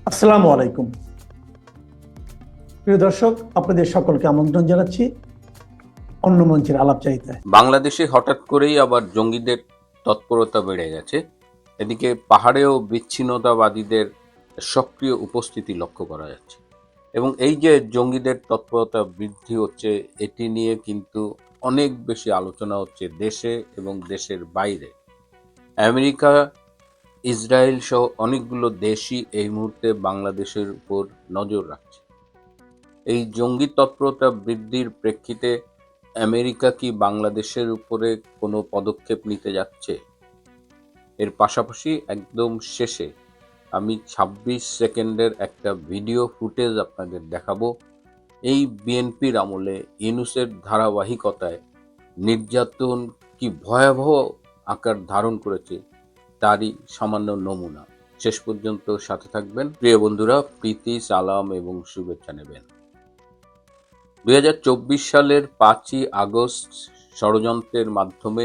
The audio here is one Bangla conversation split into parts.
আসসালামু আলাইকুম প্রিয় দর্শক, আপনাদের সকলকে আমন্ত্রণ জানাচ্ছি অন্য মঞ্চের আলাপচারিতায়। বাংলাদেশে হঠাৎ করেই আবার জঙ্গিদের তৎপরতা বেড়ে গেছে। এদিকে পাহাড়েও বিচ্ছিন্নতাবাদীদের সক্রিয় উপস্থিতি লক্ষ্য করা যাচ্ছে এবং এই যে জঙ্গিদের তৎপরতা বৃদ্ধি হচ্ছে, এটি নিয়ে কিন্তু অনেক বেশি আলোচনা হচ্ছে দেশে এবং দেশের বাইরে। আমেরিকা, ইসরায়েল সহ অনেকগুলো দেশই এই মুহূর্তে বাংলাদেশের উপর নজর রাখছে। এই জঙ্গি তৎপরতা বৃদ্ধির প্রেক্ষিতে আমেরিকা কি বাংলাদেশের উপরে কোনো পদক্ষেপ নিতে যাচ্ছে? এর পাশাপাশি একদম শেষে আমি ২৬ সেকেন্ডের একটা ভিডিও ফুটেজ আপনাদের দেখাবো। এই বিএনপির আমলে ইউনূসের ধারাবাহিকতায় নির্যাতন কি ভয়াবহ আকার ধারণ করেছে তারই সামান্য নমুনা। শেষ পর্যন্ত সাথে থাকবেন। প্রিয় বন্ধুরা, প্রীতি, সালাম এবং শুভেচ্ছা নেবেন। ২০২৪ সালের ৫ই আগস্ট ষড়যন্ত্রের মাধ্যমে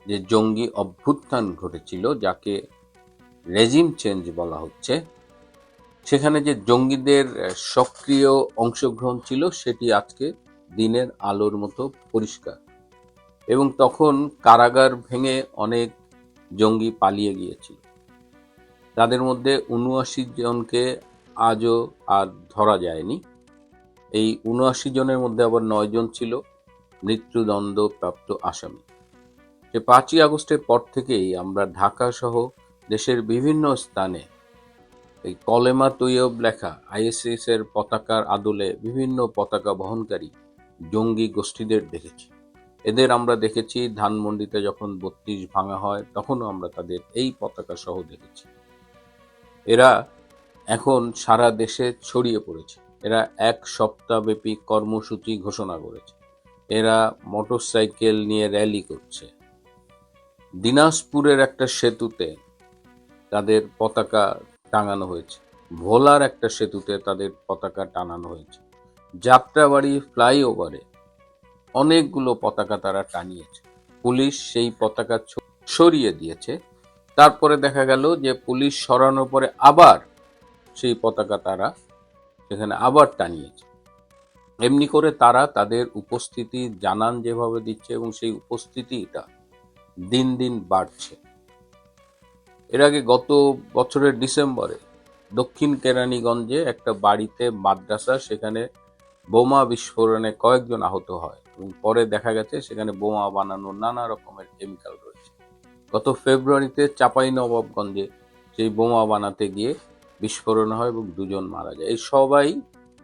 যে জঙ্গি অভ্যুত্থান ঘটেছিল, যাকে রেজিম চেঞ্জ বলা হচ্ছে, সেখানে যে জঙ্গিদের সক্রিয় অংশগ্রহণ ছিল সেটি আজকে দিনের আলোর মতো পরিষ্কার। এবং তখন কারাগার ভেঙে অনেক জঙ্গি পালিয়ে গিয়েছিল। তাদের মধ্যে ৭৯ জনকে আজও আর ধরা যায়নি। এই ৭৯ জনের মধ্যে আবার ৯ জন ছিল মৃত্যুদণ্ডপ্রাপ্ত আসামি। সে ৫ই আগস্টের পর থেকেই আমরা ঢাকা সহ দেশের বিভিন্ন স্থানে এই কলেমা তৈয়ব লেখা আইএসআইএস এর পতাকার আদলে বিভিন্ন পতাকা বহনকারী জঙ্গি গোষ্ঠীদের দেখেছি। এদের আমরা দেখেছি ধানমন্ডিতে যখন ৩২ ভাঙা হয়, তখনও আমরা তাদের এই পতাকা সহ দেখেছি। এরা এখন সারা দেশে ছড়িয়ে পড়েছে। এরা ১ সপ্তাহব্যাপী কর্মসূচি ঘোষণা করেছে। এরা মোটরসাইকেল নিয়ে র্যালি করছে। দিনাজপুরের একটা সেতুতে তাদের পতাকা টাঙানো হয়েছে। ভোলার একটা সেতুতে তাদের পতাকা টানানো হয়েছে। যাত্রাবাড়ি ফ্লাইওভারে অনেকগুলো পতাকা তারা টানিয়েছে। পুলিশ সেই পতাকা সরিয়ে দিয়েছে। তারপরে দেখা গেল যে পুলিশ সরানোর পরে আবার সেই পতাকা তারা সেখানে আবার টানিয়েছে। এমনি করে তারা তাদের উপস্থিতি জানান যেভাবে দিচ্ছে এবং সেই উপস্থিতিটা দিন দিন বাড়ছে। এর আগে গত বছরের ডিসেম্বরে দক্ষিণ কেরানীগঞ্জে একটা বাড়িতে মাদ্রাসা, সেখানে বোমা বিস্ফোরণে কয়েকজন আহত হয় এবং পরে দেখা গেছে সেখানে বোমা বানানোর নানা রকমের কেমিক্যাল রয়েছে। গত ফেব্রুয়ারিতে চাঁপাইনবাবগঞ্জে সেই বোমা বানাতে গিয়ে বিস্ফোরণ হয় এবং ২ জন মারা যায়। এই সবাই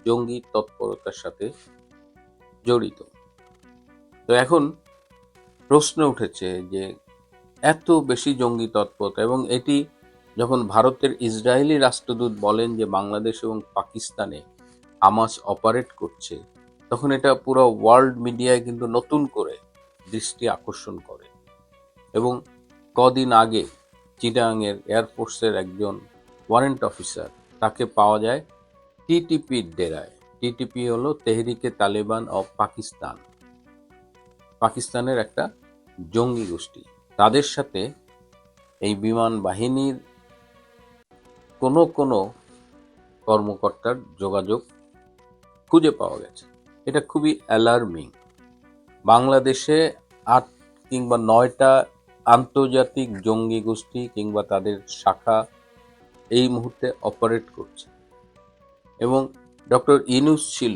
জঙ্গি তৎপরতার সাথে জড়িত। তো এখন প্রশ্ন উঠেছে যে এত বেশি জঙ্গি তৎপরতা, এবং এটি যখন ভারতের ইসরায়েলি রাষ্ট্রদূত বলেন যে বাংলাদেশ এবং পাকিস্তানে হামাস অপারেট করছে, তখন এটা পুরো ওয়ার্ল্ড মিডিয়ায় কিন্তু নতুন করে দৃষ্টি আকর্ষণ করে। এবং কদিন আগে চিটাগাংয়ের এয়ারফোর্সের একজন ওয়ারেন্ট অফিসার, তাকে পাওয়া যায় টিটিপির ডেরায়। টিটিপি হলো তেহরিকে তালেবান অফ পাকিস্তান, পাকিস্তানের একটা জঙ্গি গোষ্ঠী। তাদের সাথে এই বিমান বাহিনীর কোনো কোনো কর্মকর্তার যোগাযোগ খুঁজে পাওয়া গেছে। এটা খুবই অ্যালার্মিং। বাংলাদেশে ৮ কিংবা ৯টা আন্তর্জাতিক জঙ্গি গোষ্ঠী কিংবা তাদের শাখা এই মুহূর্তে অপারেট করছে এবং ডক্টর ইউনূস ছিল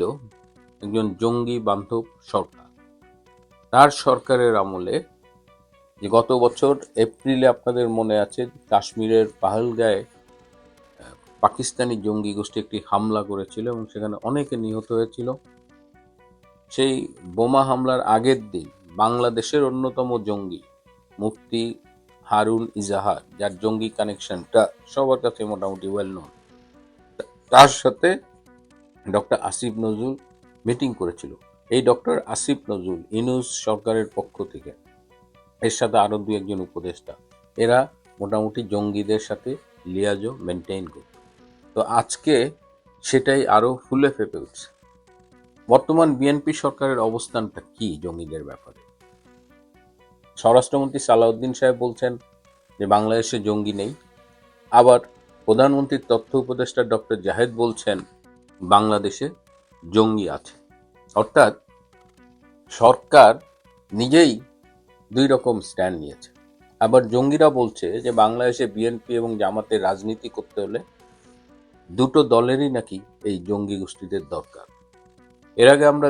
একজন জঙ্গি বান্ধব সরকার। তার সরকারের আমলে যে গত বছর এপ্রিলে আপনাদের মনে আছে কাশ্মীরের পাহেলগাঁয়ে পাকিস্তানি জঙ্গি গোষ্ঠী একটি হামলা করেছিল এবং সেখানে অনেকে নিহত হয়েছিল। সেই বোমা হামলার আগের দিন বাংলাদেশের অন্যতম জঙ্গি মুফতি হারুন ইজাহার, যার জঙ্গি কানেকশনটা সবার কাছে মোটামুটি ওয়েল নোন, তার সাথে ডক্টর আসিফ নজরুল মিটিং করেছিল। এই ডক্টর আসিফ নজরুল ইউনূস সরকারের পক্ষ থেকে, এর সাথে আরো ২-১ জন উপদেষ্টা, এরা মোটামুটি জঙ্গিদের সাথে লিয়াজো মেনটেইন করত। তো আজকে সেটাই আরো ফুলে ফেপে উঠছে। বর্তমান বিএনপি সরকারের অবস্থানটা কি জঙ্গিদের ব্যাপারে? স্বরাষ্ট্রমন্ত্রী সালাউদ্দিন সাহেব বলছেন যে বাংলাদেশে জঙ্গি নেই, আবার প্রধানমন্ত্রীর তথ্য উপদেষ্টা ডক্টর জাহেদ বলছেন বাংলাদেশে জঙ্গি আছে। অর্থাৎ সরকার নিজেই দুই রকম স্ট্যান্ড নিয়েছে। আবার জঙ্গিরা বলছে যে বাংলাদেশে বিএনপি এবং জামাতের রাজনীতি করতে হলে দুটো দলেরই নাকি এই জঙ্গি গোষ্ঠীদের দরকার। এর আগে আমরা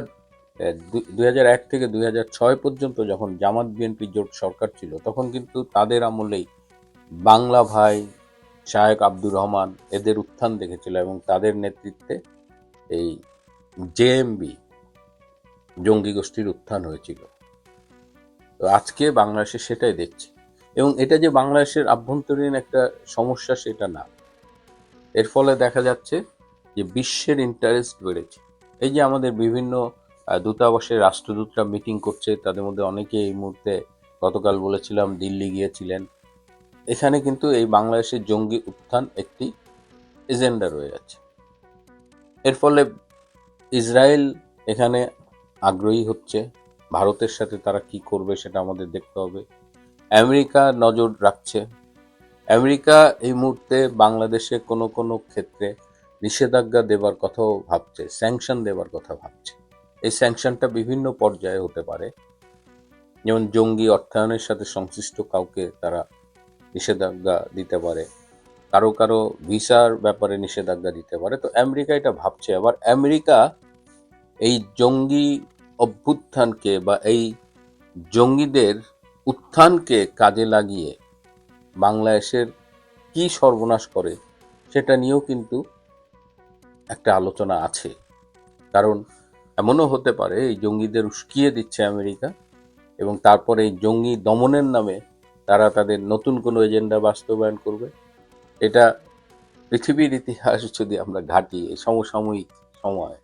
2001 থেকে 2006 পর্যন্ত যখন জামাত বিএনপি জোট সরকার ছিল, তখন কিন্তু তাদের আমলেই বাংলা ভাই, শায়েক আব্দুর রহমান এদের উত্থান দেখেছিল এবং তাদের নেতৃত্বে এই জেএমবি জঙ্গি গোষ্ঠীর উত্থান হয়েছিল। তো আজকে বাংলাদেশে সেটাই দেখছি, এবং এটা যে বাংলাদেশের আভ্যন্তরীণ একটা সমস্যা সেটা না। এর ফলে দেখা যাচ্ছে যে বিশ্বের ইন্টারেস্ট বেড়েছে। এই যে আমাদের বিভিন্ন দূতাবাসের রাষ্ট্রদূতরা মিটিং করছে, তাদের মধ্যে অনেকে এই মুহূর্তে গতকাল বলেছিলাম দিল্লি গিয়েছিলেন। এখানে কিন্তু এই বাংলাদেশের জঙ্গি উত্থান একটি এজেন্ডা রয়ে যাচ্ছে। এর ফলে ইসরায়েল এখানে আগ্রহী হচ্ছে, ভারতের সাথে তারা কি করবে সেটা আমাদের দেখতে হবে। আমেরিকা নজর রাখছে। আমেরিকা এই মুহূর্তে বাংলাদেশে কোনো কোনো ক্ষেত্রে নিষেধাজ্ঞা দেবার কথাও ভাবছে, স্যাংশন দেবার কথা ভাবছে। এই স্যাংশনটা বিভিন্ন পর্যায়ে হতে পারে, যেমন জঙ্গি অর্থায়নের সাথে সংশ্লিষ্ট কাউকে তারা নিষেধাজ্ঞা দিতে পারে, কারো কারো ভিসার ব্যাপারে নিষেধাজ্ঞা দিতে পারে। তো আমেরিকা এটা ভাবছে। আবার আমেরিকা এই জঙ্গি অভ্যুত্থানকে বা এই জঙ্গিদের উত্থানকে কাজে লাগিয়ে বাংলাদেশের কি সর্বনাশ করে সেটা নিয়েও কিন্তু একটা আলোচনা আছে। কারণ এমনও হতে পারে এই জঙ্গিদের উস্কিয়ে দিচ্ছে আমেরিকা, এবং তারপরে এই জঙ্গি দমনের নামে তারা তাদের নতুন কোনো এজেন্ডা বাস্তবায়ন করবে। এটা পৃথিবীর ইতিহাস যদি আমরা ঘাঁটি এই সমসাময়িক সময়,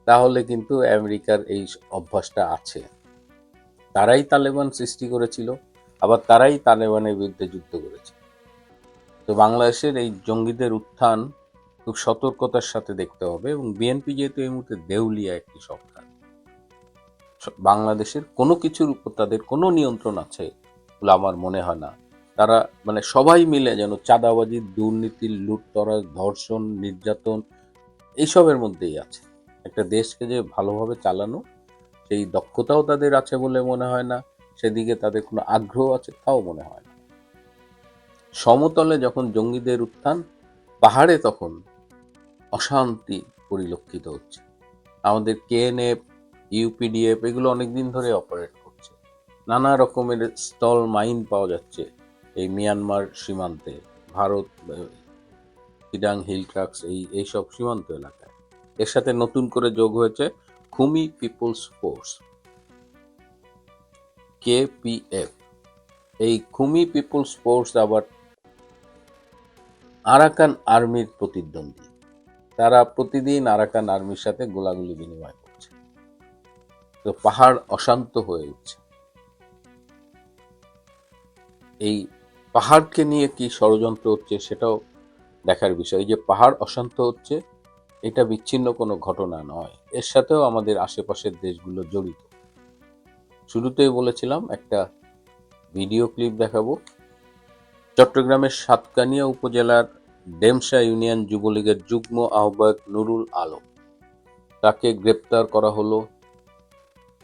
তাহলে কিন্তু আমেরিকার এই অভ্যাসটা আছে। তারাই তালেবান সৃষ্টি করেছিল, আবার তারাই তালেবানের বিরুদ্ধে যুদ্ধ করেছে। তো বাংলাদেশের এই জঙ্গিদের উত্থান খুব সতর্কতার সাথে দেখতে হবে। এবং বিএনপি যেহেতু এই মুহূর্তে দেউলিয়া একটি সরকার, বাংলাদেশের কোনো কিছুর উপর তাদের কোনো নিয়ন্ত্রণ আছে বলে আমার মনে হয় না। তারা মানে সবাই মিলে যেন চাঁদাবাজি, দুর্নীতি, লুটতরাজ, ধর্ষণ, নির্যাতন এইসবের মধ্যেই আছে। একটা দেশকে যে ভালোভাবে চালানো সেই দক্ষতাও তাদের আছে বলে মনে হয় না, সেদিকে তাদের কোনো আগ্রহ আছে তাও মনে হয় না। সমতলে যখন জঙ্গিদের উত্থান, পাহাড়ে তখন অশান্তি পরিলক্ষিত হচ্ছে। আমাদের কেএনএফ, ইউপিডিএফ এগুলো অনেকদিন ধরে অপারেট করছে। নানা রকমের স্থল মাইন পাওয়া যাচ্ছে এই মিয়ানমার সীমান্তে, ভারত চিটাং হিল ট্রাক্স এইসব সীমান্ত এলাকায়। এর সাথে নতুন করে যোগ হয়েছে খুমি পিপলস ফোর্স, কেপিএফ। এই খুমি পিপলস ফোর্স আবার আরাকান আর্মির প্রতিদ্বন্দ্বী। তারা প্রতিদিন আরাকান আর্মির সাথে গোলাগুলি বিনিময় করছে। তো পাহাড় অশান্ত হয়ে উঠছে। এই পাহাড়কে নিয়ে কি ষড়যন্ত্র হচ্ছে সেটাও দেখার বিষয়। এই যে পাহাড় অশান্ত হচ্ছে, এটা বিচ্ছিন্ন কোনো ঘটনা নয়, এর সাথেও আমাদের আশেপাশের দেশগুলো জড়িত। শুরুতেই বলেছিলাম একটা ভিডিও ক্লিপ দেখাবো। চট্টগ্রামের সাতকানিয়া উপজেলার ডেমসা ইউনিয়ন যুবলীগের যুগ্ম আহ্বায়ক নুরুল আলম, তাকে গ্রেপ্তার করা হলো।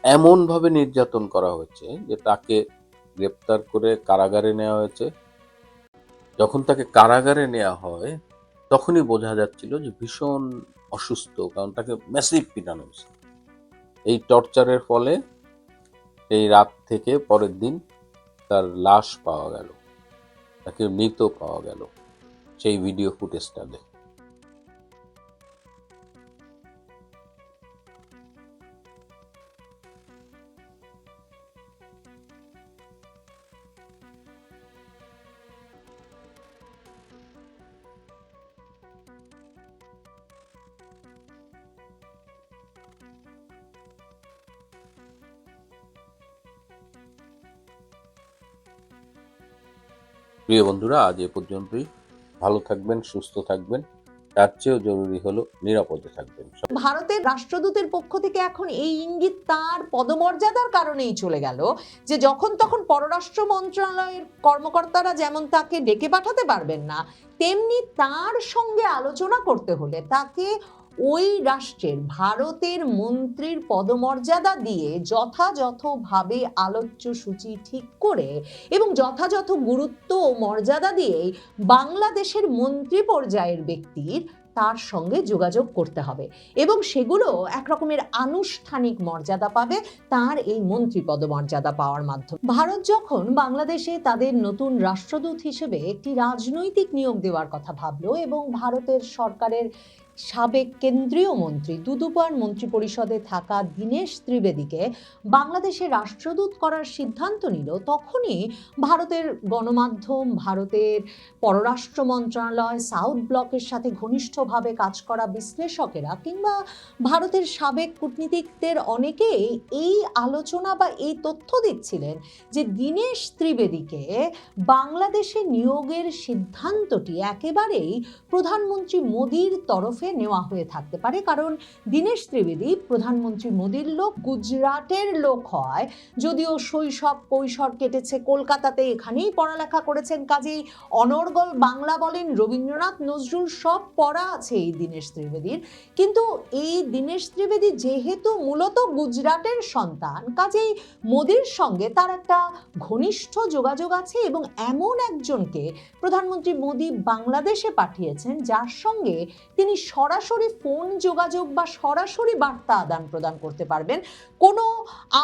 এমনভাবে নির্যাতন করা হয়েছে যে তাকে গ্রেপ্তার করে কারাগারে নেওয়া হয়েছে। যখন তাকে কারাগারে নেওয়া হয় তখনই বোঝা যাচ্ছিল যে ভীষণ অসুস্থ, কারণ তাকে ম্যাসিভ পিটানো হয়েছে। এই টর্চারের ফলে এই রাত থেকে পরের দিন তার লাশ পাওয়া গেল, তাকে মৃত পাওয়া গেল। সেই ভিডিও ফুটেজটা দেখে প্রিয় বন্ধুরা, আজ এ পর্যন্তই। ভালো থাকবেন, সুস্থ থাকবেন। তার চেয়েও জরুরি হলো নিরাপদে থাকবেন। ভারতের রাষ্ট্রদূতের পক্ষ থেকে এখন এই ইঙ্গিত তার পদমর্যাদার কারণেই চলে গেল যে যখন তখন পররাষ্ট্র মন্ত্রণালয়ের কর্মকর্তারা যেমন তাকে ডেকে পাঠাতে পারবেন না, তেমনি তার সঙ্গে আলোচনা করতে হলে তাকে ওই রাষ্ট্রের ভারতের মন্ত্রীর পদমর্যাদা দিয়ে যথাযথভাবে আলোচ্য সূচি ঠিক করে এবং যথাযথ গুরুত্ব ও মর্যাদা দিয়ে বাংলাদেশের মন্ত্রী পর্যায়ের ব্যক্তির তার সঙ্গে যোগাযোগ করতে হবে এবং সেগুলো একরকমের আনুষ্ঠানিক মর্যাদা পাবে তার এই মন্ত্রী পদমর্যাদা পাওয়ার মাধ্যমে। ভারত যখন বাংলাদেশে তাদের নতুন রাষ্ট্রদূত হিসেবে একটি রাজনৈতিক নিয়োগ দেওয়ার কথা ভাবলো এবং ভারতের সরকারের সাবেক কেন্দ্রীয় মন্ত্রী দুদুবার মন্ত্রিপরিষদে থাকা দীনেশ ত্রিবেদীকে বাংলাদেশে রাষ্ট্রদূত করার সিদ্ধান্ত নিল, তখনই ভারতের গণমাধ্যম, ভারতের পররাষ্ট্র মন্ত্রণালয়, সাউথ ব্লকের সাথে ঘনিষ্ঠভাবে কাজ করা বিশ্লেষকেরা কিংবা ভারতের সাবেক কূটনীতিকদের অনেকেই এই আলোচনা বা এই তথ্য দিচ্ছিলেন যে দীনেশ ত্রিবেদীকে বাংলাদেশে নিয়োগের সিদ্ধান্তটি একেবারেই প্রধানমন্ত্রী মোদীর তরফে নেওয়া হয়ে থাকতে পারে, কারণ দীনেশ ত্রিবেদী প্রধানমন্ত্রী মোদীর লোক, গুজরাটের লোক হয়, যদিও শৈশব কৈশোর কেটেছে কলকাতাতে, এখানেই পড়ালেখা করেছেন, কাজেই অনর্গল বাংলা বলেন, রবীন্দ্রনাথ নজরুল সব পড়া আছে এই দীনেশ ত্রিবেদীর। কিন্তু এই দীনেশ ত্রিবেদী যেহেতু মূলত গুজরাটের সন্তান, কাজেই মোদীর সঙ্গে তার একটা ঘনিষ্ঠ যোগাযোগ আছে এবং এমন একজনকে প্রধানমন্ত্রী মোদী বাংলাদেশে পাঠিয়েছেন যার সঙ্গে তিনি সরাসরি ফোন যোগাযোগ বা সরাসরি বার্তা আদান প্রদান করতে পারবেন। কোনো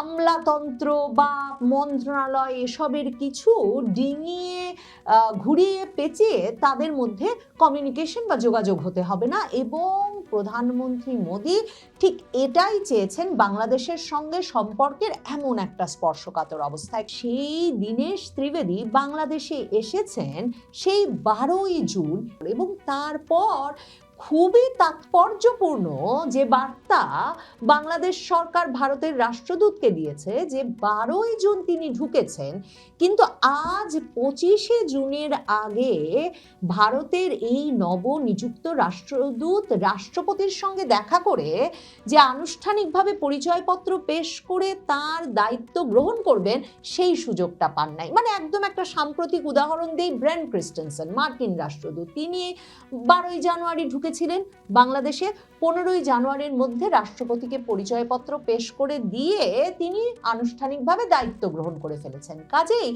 আমলাতন্ত্র বা মন্ত্রণালয় এসবের কিছু ডিঙিয়ে ঘুরিয়ে পেঁচিয়ে তাদের মধ্যে কমিউনিকেশন বা যোগাযোগ হতে হবে না এবং প্রধানমন্ত্রী মোদী ঠিক এটাই চেয়েছেন বাংলাদেশের সঙ্গে সম্পর্কের এমন একটা স্পর্শকাতর অবস্থায়। সেই দীনেশ ত্রিবেদী বাংলাদেশে এসেছেন সেই 12ই জুন এবং তারপর খুবই তাৎপর্যপূর্ণ যে বার্তা বাংলাদেশ সরকার ভারতের রাষ্ট্রদূতকে দিয়েছে যে 12ই জুন তিনি ঢুকেছেন, কিন্তু আজ 25শে জুনের আগে ভারতের এই নবনিযুক্ত রাষ্ট্রদূত রাষ্ট্রপতির সঙ্গে দেখা করে যে আনুষ্ঠানিকভাবে পরিচয়পত্র পেশ করে তার দায়িত্ব গ্রহণ করবেন সেই সুযোগটা পান নাই। মানে একদম একটা সাম্প্রতিক উদাহরণ দেই, ব্রেন ক্রিস্টেনসেন মার্কিন রাষ্ট্রদূত, তিনি 12ই জানুয়ারি ঢুকেছিলেন বাংলাদেশে, 15ই জানুয়ারির মধ্যে রাষ্ট্রপতিকে পরিচয়পত্র পেশ করে দিয়ে তিনি আনুষ্ঠানিকভাবে দায়িত্ব গ্রহণ করে ফেলেছেন। কাজেই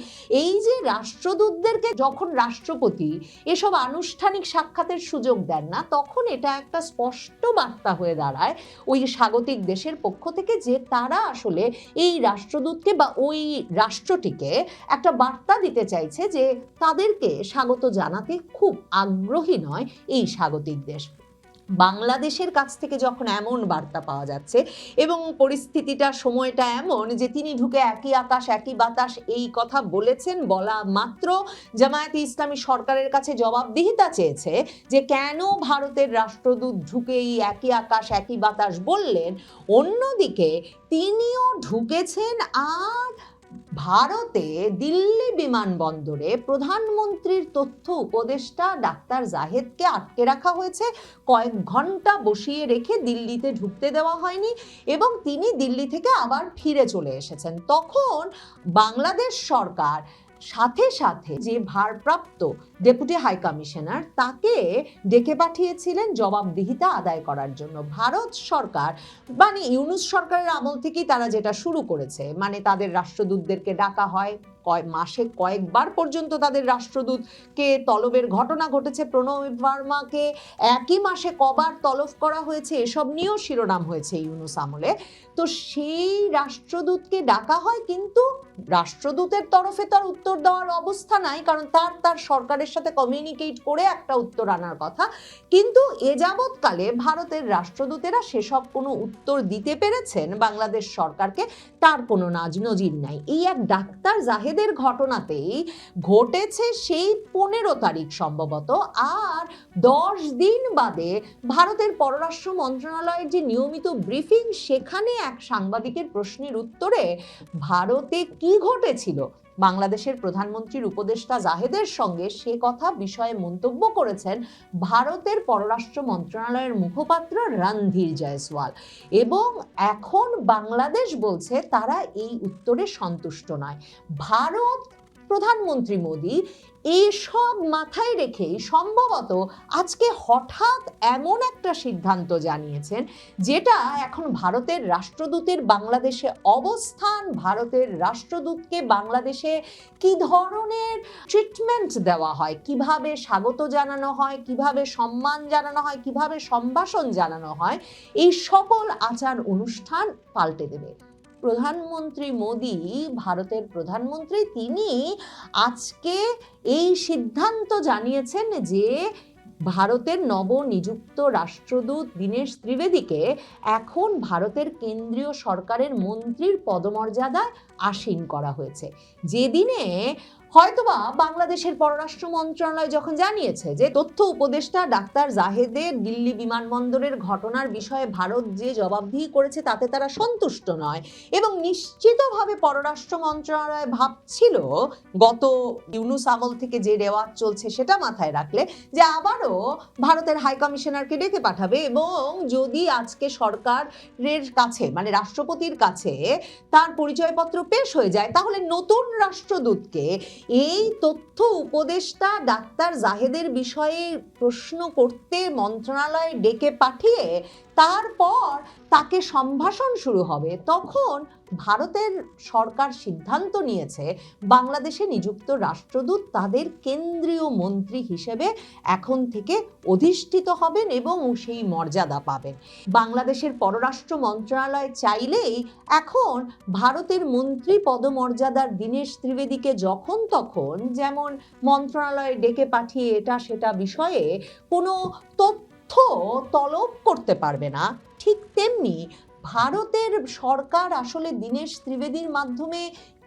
এই যে রাষ্ট্রদূতদেরকে যখন রাষ্ট্রপতি এসব আনুষ্ঠানিক সাক্ষাতের সুযোগ দেন না, তখন এটা একটা স্পষ্ট বার্তা হয়ে দাঁড়ায় ওই স্বাগতিক দেশের পক্ষ থেকে যে তারা আসলে এই রাষ্ট্রদূতকে বা ওই রাষ্ট্রটিকে একটা বার্তা দিতে চাইছে যে তাদেরকে স্বাগত জানাতে খুব আগ্রহী নয় এই স্বাগতিক দেশ। বাংলাদেশের কাছ থেকে যখন এমন বার্তা পাওয়া যাচ্ছে এবং পরিস্থিতিটা সময়টা এমন যে তিনি ঢুকে একই আকাশ একই বাতাস এই কথা বলেছেন, বলা মাত্র জামায়াতে ইসলামী সরকারের কাছে জবাবদিহিতা চেয়েছে যে কেন ভারতের রাষ্ট্রদূত ঢুকেই একই আকাশ একই বাতাস বললেন, অন্যদিকে তিনিও ঢুকেছেন আর ভারতে দিল্লি বিমানবন্দরে প্রধানমন্ত্রীর তথ্য উপদেষ্টা ডাক্তার জাহেদকে আটকে রাখা হয়েছে, কয়েক ঘন্টা বসিয়ে রেখে দিল্লিতে ঢুকতে দেওয়া হয়নি এবং তিনি দিল্লি থেকে আবার ফিরে চলে এসেছেন। তখন বাংলাদেশ সরকার সাথে সাথে যে ভারপ্রাপ্ত ডেপুটি হাই কমিশনার তাকে ডেকে পাঠিয়েছিলেন জবাবদিহিতা আদায় করার জন্য। ভারত সরকার মানে ইউনূস সরকারের আমল থেকেই তারা যেটা শুরু করেছে, মানে তাদের রাষ্ট্রদূতদেরকে ডাকা হয়, মাসে কয়েকবার পর্যন্ত তাদের রাষ্ট্রদূতকে তলবের ঘটনা ঘটেছে, প্রণব ভার্মাকে একই মাসে কবার তলব করা হয়েছে এসব নিয়েও শিরোনাম হয়েছে ইউনূস আমলে। তো সেই রাষ্ট্রদূতকে ডাকা হয়, কিন্তু রাষ্ট্রদূতের তরফে তার উত্তর দেওয়ার অবস্থা নাই, কারণ তার সরকারের সাথে কমিউনিকেট করে একটা উত্তর আনার কথা। কিন্তু এ যাবৎকালে ভারতের রাষ্ট্রদূতেরা সেসব কোনো উত্তর দিতে পেরেছেন বাংলাদেশ সরকারকে তার কোনো নজির নাই। এই এক ডাক্তার জাহেদের ঘটনাতেই ঘটেছে সেই 15 তারিখ সম্ভবত, আর 10 দিন বাদে ভারতের পররাষ্ট্র মন্ত্রণালয়ের যে নিয়মিত ব্রিফিং, সেখানে এক সাংবাদিকের প্রশ্নের উত্তরে ভারতে কি ঘটেছিল বাংলাদেশের প্রধানমন্ত্রীর উপদেষ্টা জাহেদের সঙ্গে সে কথা বিষয়ে মন্তব্য করেছেন ভারতের পররাষ্ট্র মন্ত্রণালয়ের মুখপাত্র রণধীর জয়সওয়াল। এবং এখন বাংলাদেশ বলছে তারা এই উত্তরে সন্তুষ্ট নয়। ভারত, প্রধানমন্ত্রী মোদী এসব মাথায় রেখেই সম্ভবত আজকে হঠাৎ এমন একটা সিদ্ধান্ত জানিয়েছেন, যেটা এখন ভারতের রাষ্ট্রদূতের বাংলাদেশে অবস্থান, ভারতের রাষ্ট্রদূতকে বাংলাদেশে কি ধরনের ট্রিটমেন্ট দেওয়া হয়, কিভাবে স্বাগত জানানো হয়, কিভাবে সম্মান জানানো হয়, কিভাবে সম্ভাষণ জানানো হয়, এই সকল আচার অনুষ্ঠান পাল্টে দেবে। প্রধানমন্ত্রী মোদী, ভারতের প্রধানমন্ত্রী, তিনি আজকে এই সিদ্ধান্ত জানিয়েছেন যে ভারতের নবনিযুক্ত রাষ্ট্রদূত দীনেশ ত্রিবেদীকে এখন ভারতের কেন্দ্রীয় সরকারের মন্ত্রীর পদমর্যাদায় আসীন করা হয়েছে। যেদিনে হয়তোবা বাংলাদেশের পররাষ্ট্র মন্ত্রণালয় যখন জানিয়েছে যে তথ্য উপদেষ্টা ডাক্তার জাহেদের দিল্লি বিমানবন্দরের ঘটনার বিষয়ে ভারত যে জবাবদিহি করেছে তাতে তারা সন্তুষ্ট নয়, এবং নিশ্চিতভাবে পররাষ্ট্র মন্ত্রণালয় ভাবছিল গত ইউনূস আমল থেকে যে রেওয়াজ চলছে সেটা মাথায় রাখলে যে আবারও ভারতের হাই কমিশনারকে ডেকে পাঠাবে, এবং যদি আজকে সরকারের কাছে মানে রাষ্ট্রপতির কাছে তার পরিচয়পত্র পেশ হয়ে যায় তাহলে নতুন রাষ্ট্রদূতকে এই তথ্য উপদেষ্টা ডাক্তার জাহেদের বিষয়ে প্রশ্ন করতে মন্ত্রণালয়ে ডেকে পাঠিয়ে তারপর তাকে সম্ভাষণ শুরু হবে। তখন ভারতের সরকার সিদ্ধান্ত নিয়েছে বাংলাদেশে নিযুক্ত রাষ্ট্রদূত তাদের কেন্দ্রীয় মন্ত্রী হিসেবে এখন থেকে অধিষ্ঠিত হবেন এবং সেই মর্যাদা পাবেন। বাংলাদেশের পররাষ্ট্র মন্ত্রণালয় চাইলেই এখন ভারতের মন্ত্রী পদমর্যাদার দীনেশ ত্রিবেদীকে যখন তখন যেমন মন্ত্রণালয়ে ডেকে পাঠিয়ে এটা সেটা বিষয়ে কোনো তথ্য তলব করতে পারবে না, ঠিক তেমনি ভারতের সরকার আসলে দীনেশ ত্রিবেদীর মাধ্যমে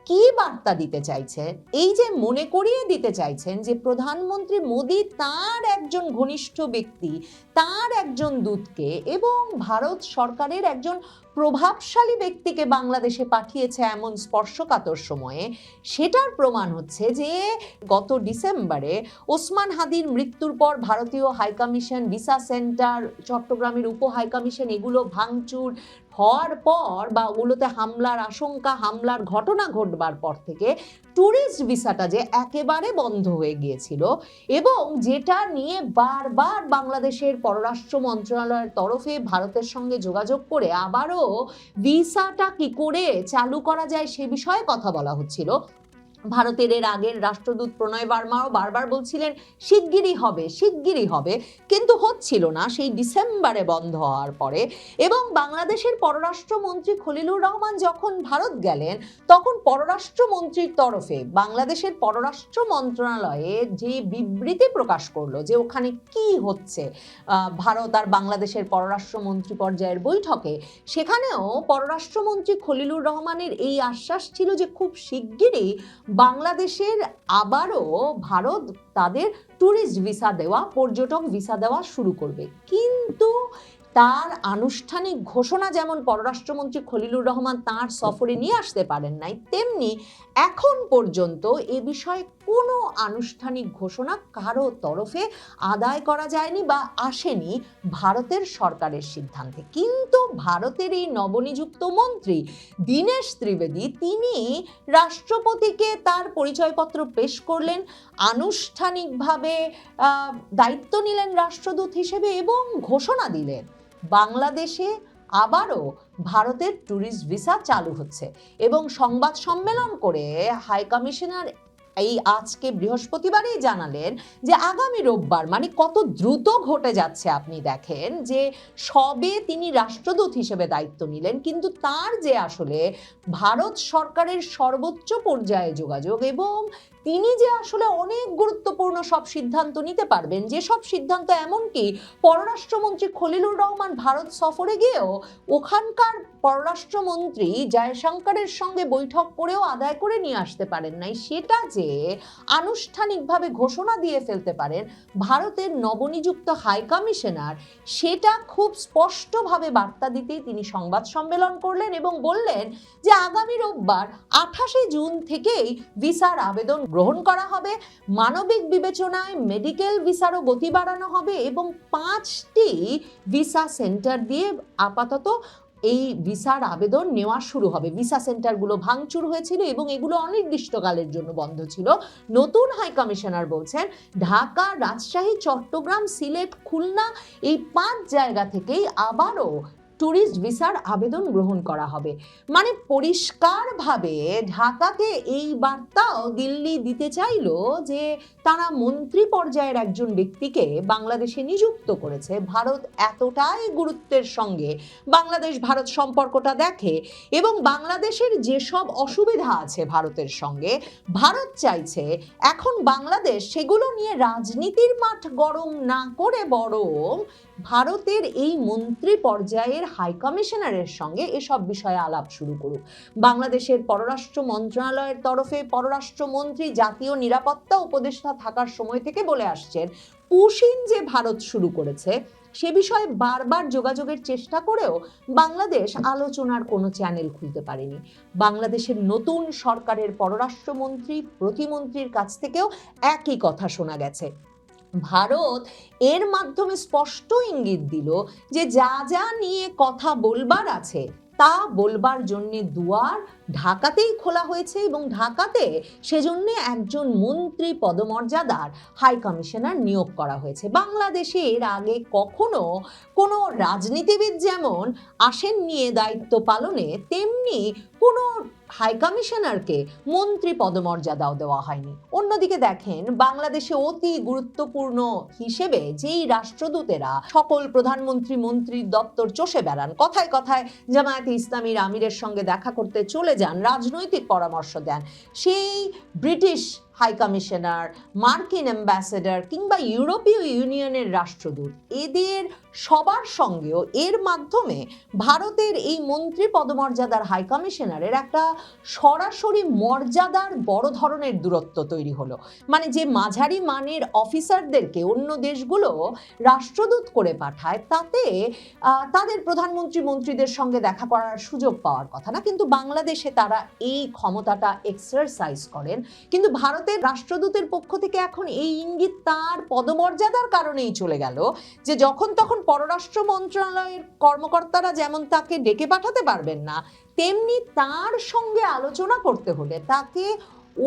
কি বার্তা দিতে চাইছে, এই যে মনে করিয়ে দিতে চাইছেন যে প্রধানমন্ত্রী মোদী তার একজন ঘনিষ্ঠ ব্যক্তি, তার একজন দূতকে এবং ভারত সরকারের একজন প্রভাবশালী ব্যক্তিকে বাংলাদেশে পাঠিয়েছে এমন স্পর্শকাতর সময়ে, সেটার প্রমাণ হচ্ছে যে গত ডিসেম্বরে ওসমান হাদির মৃত্যুর পর ভারতীয় হাইকমিশন, ভিসা সেন্টার, চট্টগ্রামের উপ হাইকমিশন এগুলো ভাঙচুর হওয়ার পর বা ওগুলোতে হামলার আশঙ্কা, হামলার ঘটনা ঘটবার পর থেকে ট্যুরিস্ট ভিসাটা যে একেবারে বন্ধ হয়ে গিয়েছিল, এবং যেটা নিয়ে বারবার বাংলাদেশের পররাষ্ট্র মন্ত্রণালয়ের তরফে ভারতের সঙ্গে যোগাযোগ করে আবারও ভিসাটা কি করে চালু করা যায় সে বিষয়ে কথা বলা হচ্ছিল। ভারতের এর আগের রাষ্ট্রদূত প্রণয় বার্মাও বারবার বলছিলেন শিগগিরই হবে, কিন্তু হচ্ছিল না সেই ডিসেম্বরে বন্ধ হওয়ার পরে। এবং বাংলাদেশের পররাষ্ট্রমন্ত্রী খলিলুর রহমান যখন ভারত গেলেন তখন পররাষ্ট্রমন্ত্রীর তরফে বাংলাদেশের পররাষ্ট্র মন্ত্রণালয়ে যে বিবৃতি প্রকাশ করলো যে ওখানে কি হচ্ছে ভারত আর বাংলাদেশের পররাষ্ট্রমন্ত্রী পর্যায়ের বৈঠকে, সেখানেও পররাষ্ট্রমন্ত্রী খলিলুর রহমানের এই আশ্বাস ছিল যে খুব শিগগিরই বাংলাদেশের আবারও ভারত তাদের ট্যুরিস্ট ভিসা দেওয়া, পর্যটক ভিসা দেওয়া শুরু করবে। কিন্তু তার আনুষ্ঠানিক ঘোষণা যেমন পররাষ্ট্রমন্ত্রী খলিলুর রহমান তাঁর সফরে নিয়ে আসতে পারেন নাই, তেমনি এখন পর্যন্ত এ বিষয়ে কোনো আনুষ্ঠানিক ঘোষণা কারো তরফে আদায় করা যায়নি বা আসেনি ভারতের সরকারের সিদ্ধান্তে। কিন্তু ভারতের এই নবনিযুক্ত মন্ত্রী দীনেশ ত্রিবেদী তিনি রাষ্ট্রপতিকে তার পরিচয়পত্র পেশ করলেন, আনুষ্ঠানিকভাবে দায়িত্ব নিলেন রাষ্ট্রদূত হিসেবে এবং ঘোষণা দিলেন বাংলাদেশে আবারও ভারতের ট্যুরিস্ট ভিসা চালু হচ্ছে। এবং সংবাদ সম্মেলন করে হাই কমিশনার এই আজকে বৃহস্পতিবারই জানালেন যে আগামী রোববার, মানে কত দ্রুত ঘটে যাচ্ছে আপনি দেখেন, যে সবে তিনি রাষ্ট্রদূত হিসেবে দায়িত্ব নিলেন কিন্তু তার যে আসলে ভারত সরকারের সর্বোচ্চ পর্যায়ে যোগাযোগ এবং তিনি যে আসলে অনেক গুরুত্বপূর্ণ সব সিদ্ধান্ত নিতে পারবেন, যে সব সিদ্ধান্ত এমনকি পররাষ্ট্রমন্ত্রী খলিলুর রহমান ভারত সফরে গিয়েও ওখানকার পররাষ্ট্রমন্ত্রী জয়শঙ্করের সঙ্গে বৈঠক করেও আদায় করে নিয়ে আসতে পারেন নাই, সেটা যে আনুষ্ঠানিকভাবে ঘোষণা দিয়ে ফেলতে পারেন ভারতের নবনিযুক্ত হাই কমিশনার, সেটা খুব স্পষ্টভাবে বার্তা দিতেই তিনি সংবাদ সম্মেলন করলেন এবং বললেন যে আগামী রোববার 28 জুন থেকেই ভিসার আবেদন গ্রহণ করা হবে, মানবিক বিবেচনায় মেডিকেল ভিসারও গতি বাড়ানো হবে এবং 5টি ভিসা সেন্টার দিয়ে আপাতত এই ভিসার আবেদন নেওয়া শুরু হবে। ভিসা সেন্টারগুলো ভাঙচুর হয়েছিল এবং এগুলো অনির্দিষ্টকালের জন্য বন্ধ ছিল। নতুন হাই কমিশনার বলছেন ঢাকা, রাজশাহী, চট্টগ্রাম, সিলেট, খুলনা এই 5 জায়গা থেকেই আবারও ট্যুরিস্ট ভিসার আবেদন গ্রহণ করা হবে। মানে পরিষ্কারভাবে ঢাকাকে এই বার্তাও দিল্লি দিতে চাইলো যে তারা মন্ত্রী পর্যায়ের একজন ব্যক্তিকে বাংলাদেশে নিযুক্ত করেছে। ভারত এতটাই গুরুত্বের সঙ্গে বাংলাদেশ ভারত সম্পর্কটা দেখে এবং বাংলাদেশের যেসব অসুবিধা আছে ভারতের সঙ্গে, ভারত চাইছে এখন বাংলাদেশ সেগুলো নিয়ে রাজনীতির মাঠ গরম না করে বরং ভারতের এই মন্ত্রী পর্যায়ের হাই কমিশনারের সঙ্গে এসব বিষয়ে আলাপ শুরু করুক। বাংলাদেশের পররাষ্ট্র মন্ত্রণালয়ের তরফে পররাষ্ট্রমন্ত্রী জাতীয় নিরাপত্তা উপদেষ্টা থাকার সময় থেকে বলে আসছেন পুশিং যে ভারত শুরু করেছে সে বিষয়ে বারবার যোগাযোগের চেষ্টা করেও বাংলাদেশ আলোচনার কোনো চ্যানেল খুলতে পারেনি। বাংলাদেশের নতুন সরকারের পররাষ্ট্রমন্ত্রী প্রতিমন্ত্রীর কাছ থেকেও একই কথা শোনা গেছে। ভারত এর মাধ্যমে স্পষ্ট ইঙ্গিত দিল যে যা যা নিয়ে কথা বলবার আছে তা বলবার জন্য দুয়ার ঢাকাতেই খোলা হয়েছে এবং ঢাকাতে সেজন্য একজন মন্ত্রী পদমর্যাদার হাই কমিশনার নিয়োগ করা হয়েছে। বাংলাদেশে এর আগে কখনো কোনো রাজনীতিবিদ যেমন আসেন নিয়ে দায়িত্ব পালনে, তেমনি কোনো হাই কমিশনারকে মন্ত্রী পদমর্যাদাও দেওয়া হয়নি। অন্যদিকে দেখেন বাংলাদেশে অতি গুরুত্বপূর্ণ হিসেবে যেই রাষ্ট্রদূতেরা সকল প্রধানমন্ত্রী মন্ত্রীর দপ্তর চষে বেড়ান, কথায় কথায় জামায়াতে ইসলামীর আমিরের সঙ্গে দেখা করতে চলে যান, রাজনৈতিক পরামর্শ দেন, সেই ব্রিটিশ হাই কমিশনার, মার্কিন অ্যাম্বাসেডর কিংবা ইউরোপীয় ইউনিয়নের রাষ্ট্রদূত, এদের সবার সঙ্গেও এর মাধ্যমে ভারতের এই মন্ত্রী পদমর্যাদার হাই কমিশনারের একটা সরাসরি মর্যাদার বড় ধরনের দূরত্ব তৈরি হলো। মানে যে মাঝারি মানের অফিসারদেরকে অন্য দেশগুলো রাষ্ট্রদূত করে পাঠায়, তাতে তাদের প্রধানমন্ত্রী মন্ত্রীদের সঙ্গে দেখা করার সুযোগ পাওয়ার কথা না, কিন্তু বাংলাদেশে তারা এই ক্ষমতাটা এক্সারসাইজ করেন। কিন্তু ভারতের রাষ্ট্রদূতের পক্ষ থেকে এখন এই ইঙ্গিত তার পদমর্যাদার কারণেই চলে গেল যে যখন তখন পররাষ্ট্র মন্ত্রণালয়ের কর্মকর্তারা যেমন তাকে ডেকে পাঠাতে পারবেন না, তেমনি তার সঙ্গে আলোচনা করতে হলে তাকে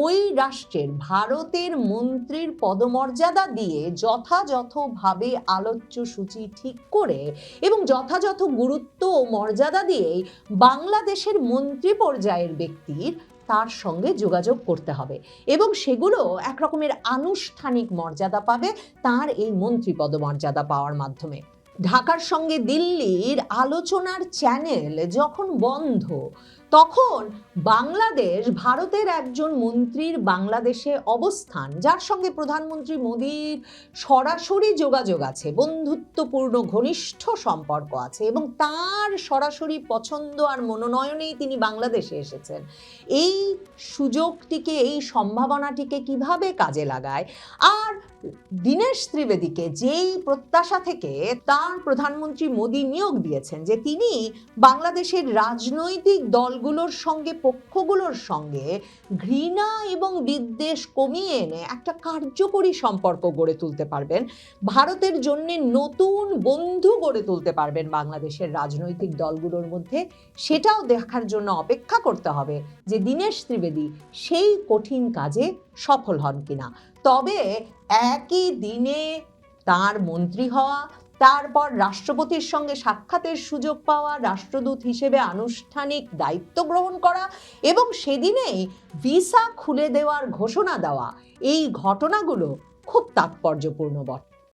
ওই রাষ্ট্রের ভারতের মন্ত্রীর পদমর্যাদা দিয়ে যথাযথভাবে আলোচ্য সূচি ঠিক করে এবং যথাযথ গুরুত্ব ও মর্যাদা দিয়েই বাংলাদেশের মন্ত্রী পর্যায়ের ব্যক্তির তার সঙ্গে যোগাযোগ করতে হবে এবং সেগুলো একরকমের আনুষ্ঠানিক মর্যাদা পাবে তার এই মন্ত্রী পদমর্যাদা পাওয়ার মাধ্যমে। ঢাকার সঙ্গে দিল্লির আলোচনার চ্যানেল যখন বন্ধ, তখন বাংলাদেশ ভারতের একজন মন্ত্রীর বাংলাদেশে অবস্থান, যার সঙ্গে প্রধানমন্ত্রী মোদীর সরাসরি যোগাযোগ আছে, বন্ধুত্বপূর্ণ ঘনিষ্ঠ সম্পর্ক আছে এবং তার সরাসরি পছন্দ আর মনোনয়নেই তিনি বাংলাদেশে এসেছেন, এই সুযোগটিকে, এই সম্ভাবনাটিকে কিভাবে কাজে লাগায়। আর দীনেশ ত্রিবেদীকে যেই প্রত্যাশা থেকে তার প্রধানমন্ত্রী মোদী নিয়োগ দিয়েছেন যে তিনি বাংলাদেশের রাজনৈতিক দলগুলোর সঙ্গে, পক্ষগুলোর সঙ্গে ঘৃণা এবং বিদ্বেষ কমিয়ে এনে একটা কার্যকরী সম্পর্ক গড়ে তুলতে পারবেন, ভারতের জন্য নতুন বন্ধু গড়ে তুলতে পারবেন বাংলাদেশের রাজনৈতিক দলগুলোর মধ্যে, সেটাও দেখার জন্য অপেক্ষা করতে হবে যে দীনেশ ত্রিবেদী সেই কঠিন কাজে সফল হন কিনা। তবে একই দিনে তার মন্ত্রী হওয়া, তারপর রাষ্ট্রপতির সঙ্গে সাক্ষাতের সুযোগ পাওয়া, রাষ্ট্রদূত হিসেবে আনুষ্ঠানিক দায়িত্ব গ্রহণ করা এবং সেদিনেই ভিসা খুলে দেওয়ার ঘোষণা দেওয়া, এই ঘটনাগুলো খুব তাৎপর্যপূর্ণ বটে।